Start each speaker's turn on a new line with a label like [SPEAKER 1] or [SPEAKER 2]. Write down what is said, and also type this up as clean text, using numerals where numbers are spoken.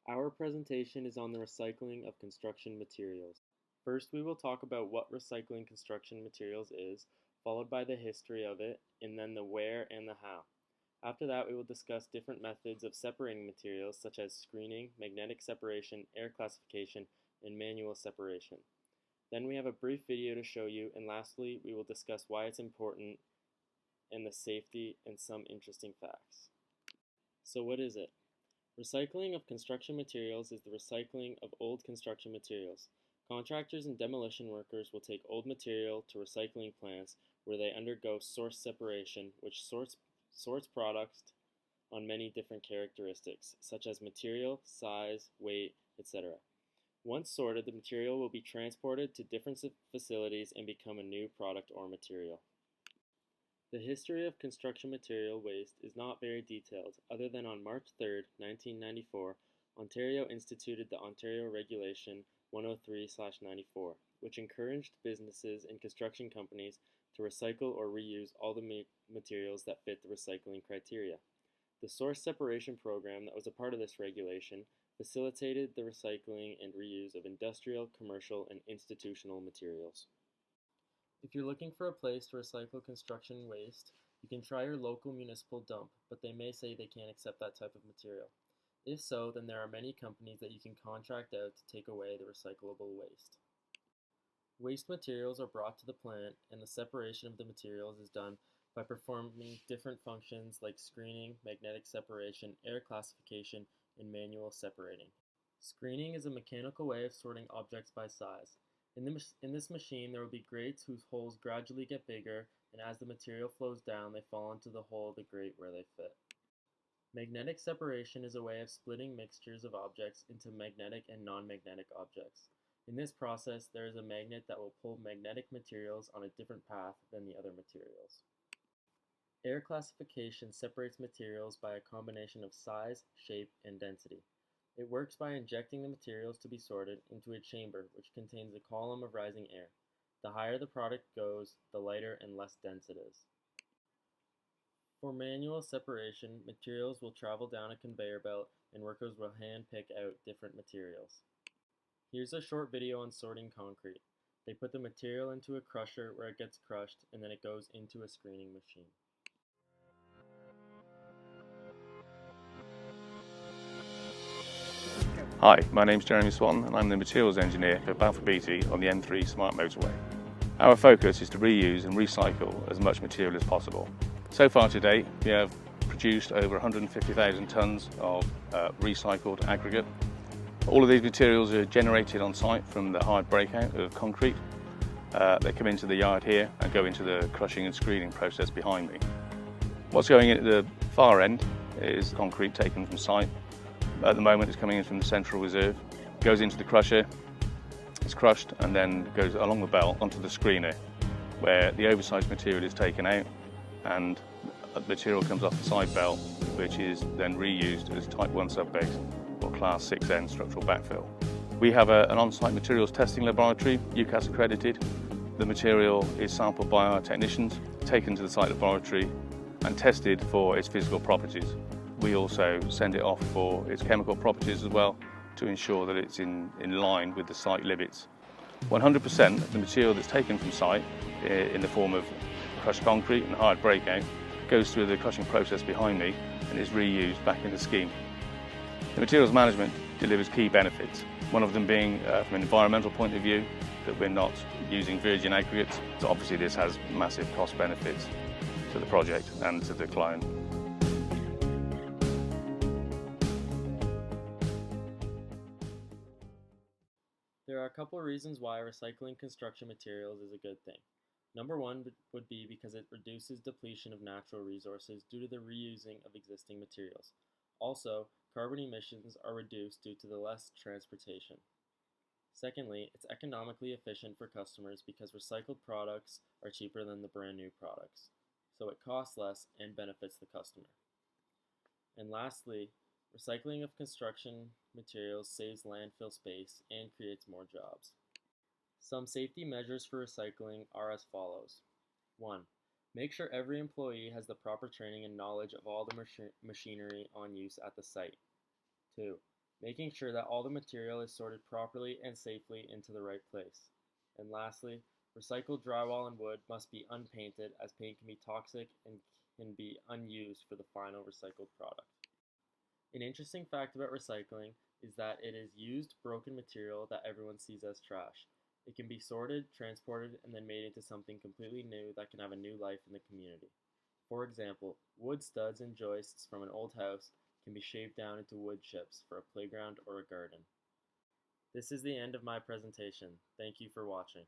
[SPEAKER 1] Our presentation is on the recycling of construction materials. First, we will talk about what recycling construction materials is, followed by the history of it, and then the where and the how. After that, we will discuss different methods of separating materials such as screening, magnetic separation, air classification, and manual separation. Then we have a brief video to show you, and lastly, we will discuss why it's important and the safety and some interesting facts. So what is it? Recycling of construction materials is the recycling of old construction materials. Contractors and demolition workers will take old material to recycling plants where they undergo source separation, which sorts products on many different characteristics, such as material, size, weight, etc. Once sorted, the material will be transported to different facilities and become a new product or material. The history of construction material waste is not very detailed, other than on March 3, 1994, Ontario instituted the Ontario Regulation 103/94, which encouraged businesses and construction companies to recycle or reuse all the materials that fit the recycling criteria. The source separation program that was a part of this regulation facilitated the recycling and reuse of industrial, commercial, and institutional materials. If you're looking for a place to recycle construction waste, you can try your local municipal dump, but they may say they can't accept that type of material. If so, then there are many companies that you can contract out to take away the recyclable waste. Waste materials are brought to the plant, and the separation of the materials is done by performing different functions like screening, magnetic separation, air classification, and manual separating. Screening is a mechanical way of sorting objects by size. In this machine, there will be grates whose holes gradually get bigger, and as the material flows down, they fall into the hole of the grate where they fit. Magnetic separation is a way of splitting mixtures of objects into magnetic and non-magnetic objects. In this process, there is a magnet that will pull magnetic materials on a different path than the other materials. Air classification separates materials by a combination of size, shape, and density. It works by injecting the materials to be sorted into a chamber which contains a column of rising air. The higher the product goes, the lighter and less dense it is. For manual separation, materials will travel down a conveyor belt and workers will hand pick out different materials. Here's a short video on sorting concrete. They put the material into a crusher where it gets crushed and then it goes into a screening machine.
[SPEAKER 2] Hi, my name's Jeremy Swan and I'm the materials engineer for Balfour Beatty on the M3 Smart Motorway. Our focus is to reuse and recycle as much material as possible. So far to date, we have produced over 150,000 tonnes of recycled aggregate. All of these materials are generated on site from the hard breakout of concrete. They come into the yard here and go into the crushing and screening process behind me. What's going in at the far end is concrete taken from site. At the moment it's coming in from the central reserve, goes into the crusher, it's crushed and then goes along the belt onto the screener where the oversized material is taken out and the material comes off the side belt, which is then reused as Type 1 subbase or Class 6N structural backfill. We have an on-site materials testing laboratory, UCAS accredited. The material is sampled by our technicians, taken to the site laboratory and tested for its physical properties. We also send it off for its chemical properties as well to ensure that it's in line with the site limits. 100% of the material that's taken from site in the form of crushed concrete and hard breakout goes through the crushing process behind me and is reused back in the scheme. The materials management delivers key benefits, one of them being from an environmental point of view that we're not using virgin aggregates, so obviously this has massive cost benefits to the project and to the client.
[SPEAKER 1] There are a couple of reasons why recycling construction materials is a good thing. Number one would be because it reduces depletion of natural resources due to the reusing of existing materials. Also, carbon emissions are reduced due to the less transportation. Secondly, it's economically efficient for customers because recycled products are cheaper than the brand new products, so it costs less and benefits the customer. And lastly, recycling of construction materials saves landfill space and creates more jobs. Some safety measures for recycling are as follows. 1. Make sure every employee has the proper training and knowledge of all the machinery on use at the site. 2. making sure that all the material is sorted properly and safely into the right place. And lastly, recycled drywall and wood must be unpainted, as paint can be toxic and can be unused for the final recycled product. An interesting fact about recycling is that it is used broken material that everyone sees as trash. It can be sorted, transported, and then made into something completely new that can have a new life in the community. For example, wood studs and joists from an old house can be shaved down into wood chips for a playground or a garden. This is the end of my presentation. Thank you for watching.